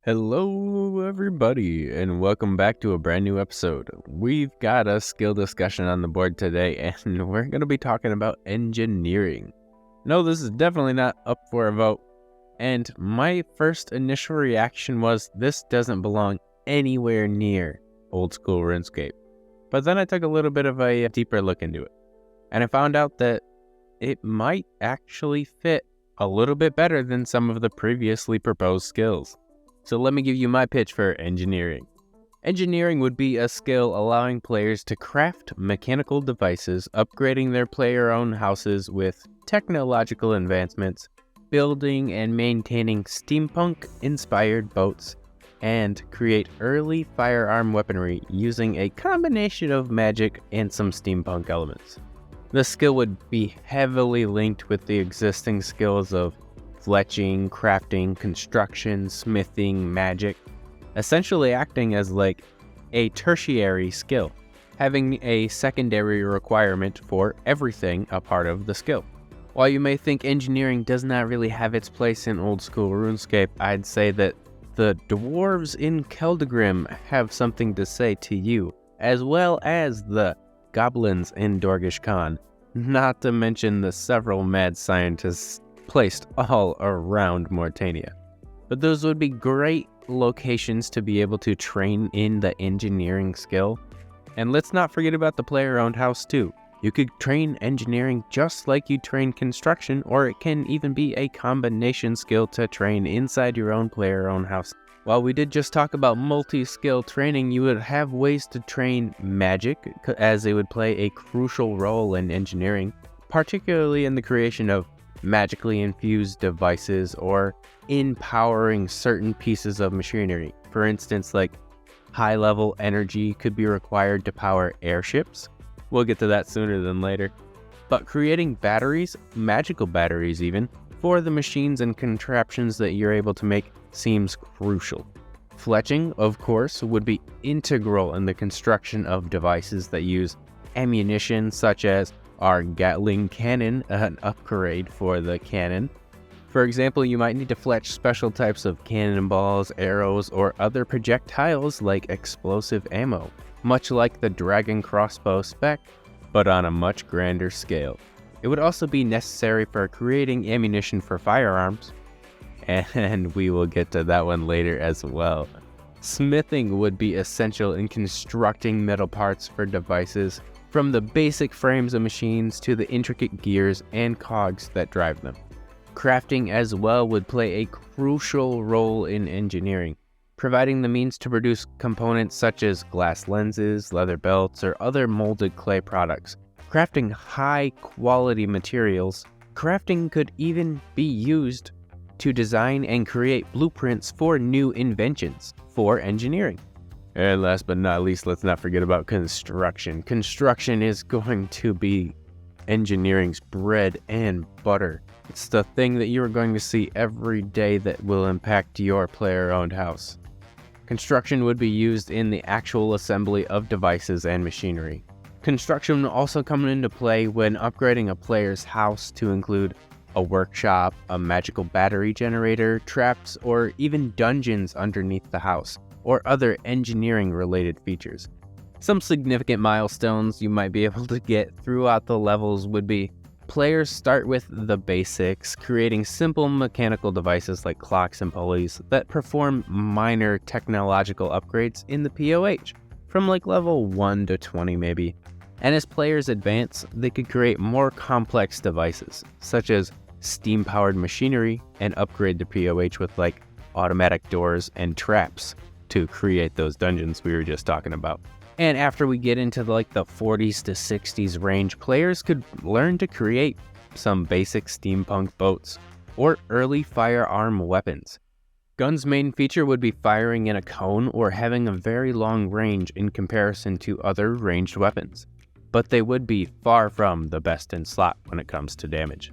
Hello, everybody, and welcome back to a brand new episode. We've got a skill discussion on the board today, and we're going to be talking about engineering. No, this is definitely not up for a vote, and my first initial reaction was this doesn't belong anywhere near old school RuneScape. But then I took a little bit of a deeper look into it, and I found out that it might actually fit a little bit better than some of the previously proposed skills. So let me give you my pitch for engineering. Engineering would be a skill allowing players to craft mechanical devices, upgrading their player-owned houses with technological advancements, building and maintaining steampunk-inspired boats, and create early firearm weaponry using a combination of magic and some steampunk elements. The skill would be heavily linked with the existing skills of fletching, crafting, construction, smithing, magic, essentially acting as like a tertiary skill, having a secondary requirement for everything a part of the skill. While you may think engineering does not really have its place in old school RuneScape, I'd say that the Dwarves in Keldagrim have something to say to you, as well as the Goblins in Dorgish Khan, not to mention the several mad scientists placed all around Mortania. But those would be great locations to be able to train in the engineering skill. And let's not forget about the player-owned house too. You could train engineering just like you train construction, or it can even be a combination skill to train inside your own player-owned house. While we did just talk about multi-skill training, you would have ways to train magic, as it would play a crucial role in engineering, particularly in the creation of magically infused devices or empowering certain pieces of machinery. For instance, like high-level energy could be required to power airships. We'll get to that sooner than later. But creating batteries, magical batteries even, for the machines and contraptions that you're able to make seems crucial. Fletching, of course, would be integral in the construction of devices that use ammunition, such as our Gatling cannon, an upgrade for the cannon. For example, you might need to fletch special types of cannonballs, arrows, or other projectiles like explosive ammo, much like the dragon crossbow spec, but on a much grander scale. It would also be necessary for creating ammunition for firearms, and we will get to that one later as well. Smithing would be essential in constructing metal parts for devices, from the basic frames of machines to the intricate gears and cogs that drive them. Crafting as well would play a crucial role in engineering, providing the means to produce components such as glass lenses, leather belts, or other molded clay products. Crafting high-quality materials. Crafting could even be used to design and create blueprints for new inventions for engineering. And last but not least, let's not forget about construction. Construction is going to be engineering's bread and butter. It's the thing that you are going to see every day that will impact your player-owned house. Construction would be used in the actual assembly of devices and machinery. Construction will also come into play when upgrading a player's house to include a workshop, a magical battery generator, traps, or even dungeons underneath the house, or other engineering-related features. Some significant milestones you might be able to get throughout the levels would be: players start with the basics, creating simple mechanical devices like clocks and pulleys that perform minor technological upgrades in the POH, from like level 1 to 20 maybe. And as players advance, they could create more complex devices, such as steam-powered machinery, and upgrade the POH with like automatic doors and traps to create those dungeons we were just talking about. And after we get into like the 40s to 60s range, players could learn to create some basic steampunk boats or early firearm weapons. Guns' main feature would be firing in a cone or having a very long range in comparison to other ranged weapons, but they would be far from the best in slot when it comes to damage.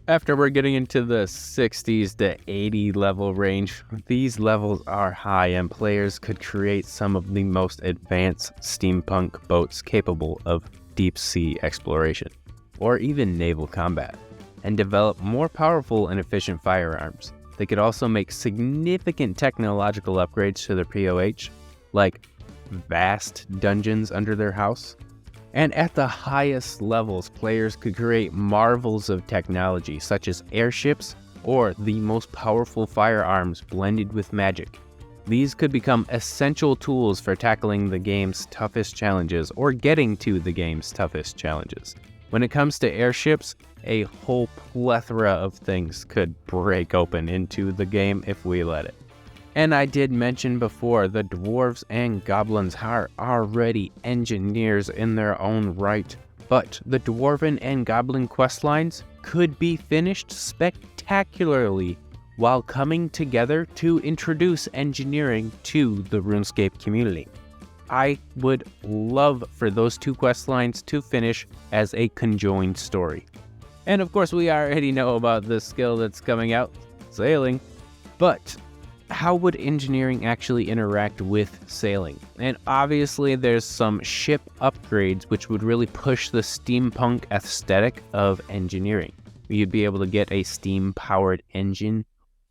After we're getting into the 60s to 80 level range, these levels are high and players could create some of the most advanced steampunk boats capable of deep sea exploration, or even naval combat, and develop more powerful and efficient firearms. They could also make significant technological upgrades to their POH, like vast dungeons under their house. And at the highest levels, players could create marvels of technology, such as airships or the most powerful firearms blended with magic. These could become essential tools for tackling the game's toughest challenges or getting to the game's toughest challenges. When it comes to airships, a whole plethora of things could break open into the game if we let it. And I did mention before, the Dwarves and Goblins are already engineers in their own right, but the Dwarven and Goblin questlines could be finished spectacularly while coming together to introduce engineering to the RuneScape community. I would love for those two questlines to finish as a conjoined story. And of course, we already know about the skill that's coming out, sailing, but how would engineering actually interact with sailing? And obviously there's some ship upgrades which would really push the steampunk aesthetic of engineering. You'd be able to get a steam-powered engine,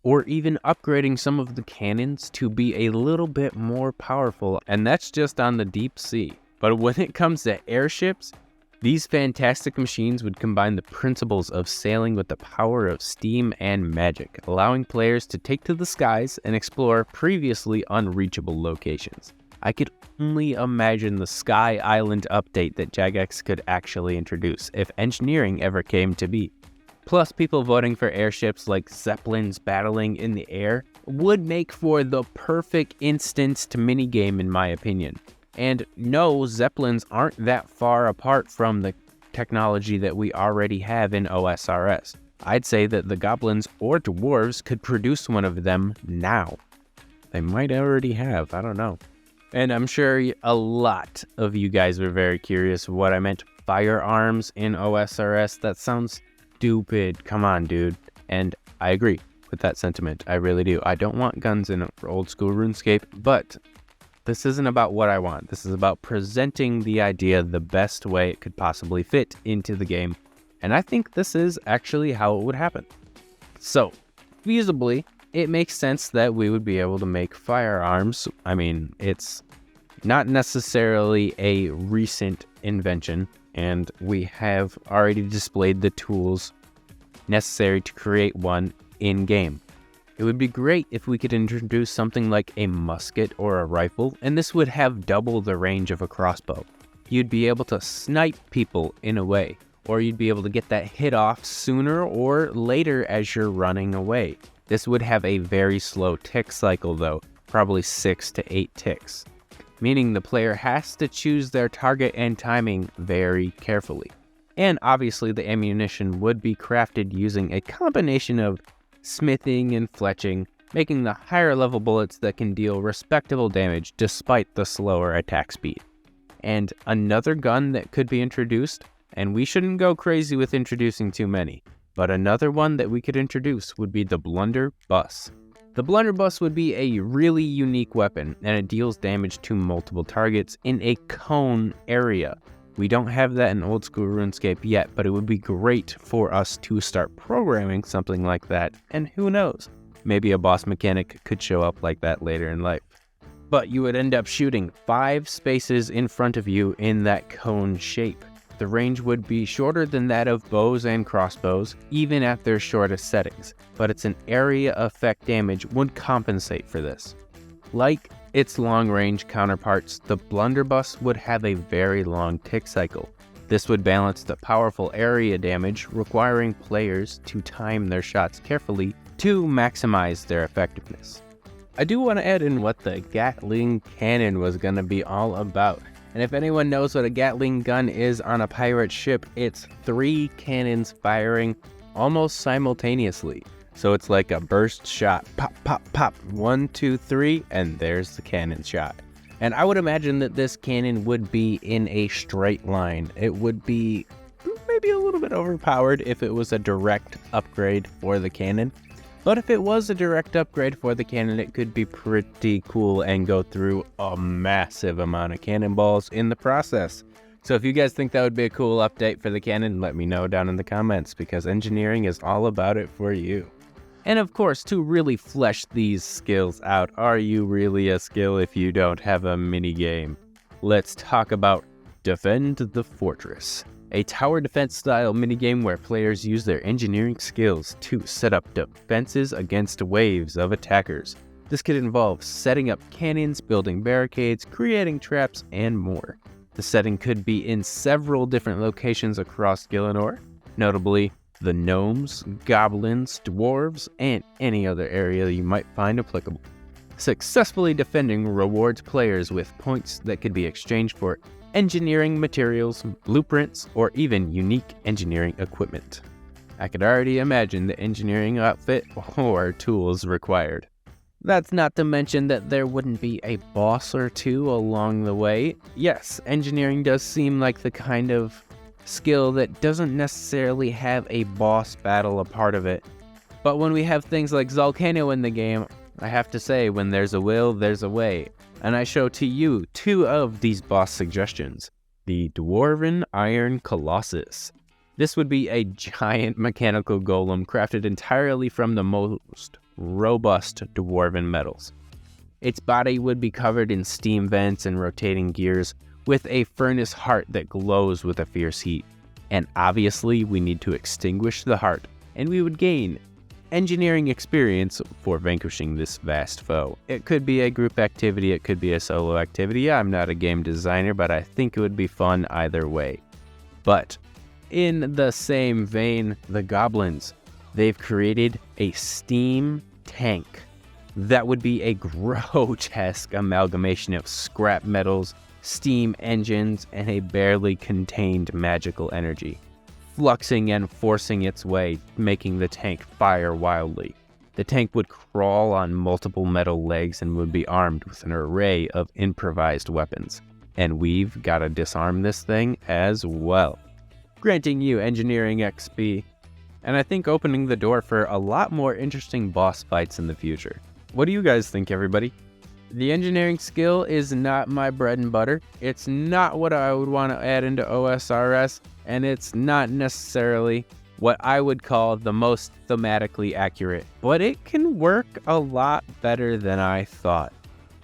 or even upgrading some of the cannons to be a little bit more powerful, and that's just on the deep sea. But when it comes to airships, these fantastic machines would combine the principles of sailing with the power of steam and magic, allowing players to take to the skies and explore previously unreachable locations. I could only imagine the Sky Island update that Jagex could actually introduce if engineering ever came to be. Plus, people voting for airships like Zeppelins battling in the air would make for the perfect instanced minigame in my opinion. And no, Zeppelins aren't that far apart from the technology that we already have in OSRS. I'd say that the Goblins or Dwarves could produce one of them now. They might already have, I don't know. And I'm sure a lot of you guys were very curious what I meant. Firearms in OSRS, that sounds stupid. Come on, dude. And I agree with that sentiment. I really do. I don't want guns in old school RuneScape, but this isn't about what I want. This is about presenting the idea the best way it could possibly fit into the game. And I think this is actually how it would happen. So, feasibly, it makes sense that we would be able to make firearms. I mean, it's not necessarily a recent invention, and we have already displayed the tools necessary to create one in-game. It would be great if we could introduce something like a musket or a rifle, and this would have double the range of a crossbow. You'd be able to snipe people in a way, or you'd be able to get that hit off sooner or later as you're running away. This would have a very slow tick cycle though, probably 6 to 8 ticks, meaning the player has to choose their target and timing very carefully. And obviously the ammunition would be crafted using a combination of smithing and fletching, making the higher level bullets that can deal respectable damage despite the slower attack speed. And another gun that could be introduced, and we shouldn't go crazy with introducing too many, but another one that we could introduce would be the blunderbuss. The blunderbuss would be a really unique weapon, and it deals damage to multiple targets in a cone area. We don't have that in old school RuneScape yet, but it would be great for us to start programming something like that, and who knows, maybe a boss mechanic could show up like that later in life. But you would end up shooting 5 spaces in front of you in that cone shape. The range would be shorter than that of bows and crossbows, even at their shortest settings, but its an area effect damage would compensate for this. Like its long-range counterparts, the blunderbuss would have a very long tick cycle. This would balance the powerful area damage, requiring players to time their shots carefully to maximize their effectiveness. I do want to add in what the Gatling cannon was going to be all about. And if anyone knows what a Gatling gun is on a pirate ship, it's 3 cannons firing almost simultaneously. So it's like a burst shot, pop, pop, pop, 1, 2, 3, and there's the cannon shot. And I would imagine that this cannon would be in a straight line. It would be maybe a little bit overpowered if it was a direct upgrade for the cannon. But if it was a direct upgrade for the cannon, it could be pretty cool and go through a massive amount of cannonballs in the process. So if you guys think that would be a cool update for the cannon, let me know down in the comments, because engineering is all about it for you. And of course, to really flesh these skills out, are you really a skill if you don't have a minigame? Let's talk about Defend the Fortress, a tower defense style minigame where players use their engineering skills to set up defenses against waves of attackers. This could involve setting up cannons, building barricades, creating traps, and more. The setting could be in several different locations across Gielinor, notably the gnomes, goblins, dwarves, and any other area you might find applicable. Successfully defending rewards players with points that could be exchanged for engineering materials, blueprints, or even unique engineering equipment. I could already imagine the engineering outfit or tools required. That's not to mention that there wouldn't be a boss or two along the way. Yes, engineering does seem like the kind of skill that doesn't necessarily have a boss battle a part of it. But when we have things like Volcano in the game, I have to say, when there's a will, there's a way. And I show to you 2 of these boss suggestions. The Dwarven Iron Colossus. This would be a giant mechanical golem crafted entirely from the most robust dwarven metals. Its body would be covered in steam vents and rotating gears, with a furnace heart that glows with a fierce heat. And obviously we need to extinguish the heart, and we would gain engineering experience for vanquishing this vast foe. It could be a group activity, it could be a solo activity. I'm not a game designer, but I think it would be fun either way. But in the same vein, the Goblins, they've created a steam tank that would be a grotesque amalgamation of scrap metals, steam engines, and a barely contained magical energy, fluxing and forcing its way, making the tank fire wildly. The tank would crawl on multiple metal legs and would be armed with an array of improvised weapons. And we've got to disarm this thing as well, granting you engineering XP, and I think opening the door for a lot more interesting boss fights in the future. What do you guys think, everybody? The engineering skill is not my bread and butter. It's not what I would want to add into OSRS, and it's not necessarily what I would call the most thematically accurate, but it can work a lot better than I thought.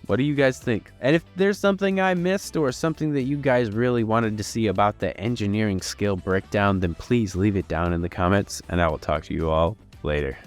What do you guys think? And if there's something I missed or something that you guys really wanted to see about the engineering skill breakdown, then please leave it down in the comments, and I will talk to you all later.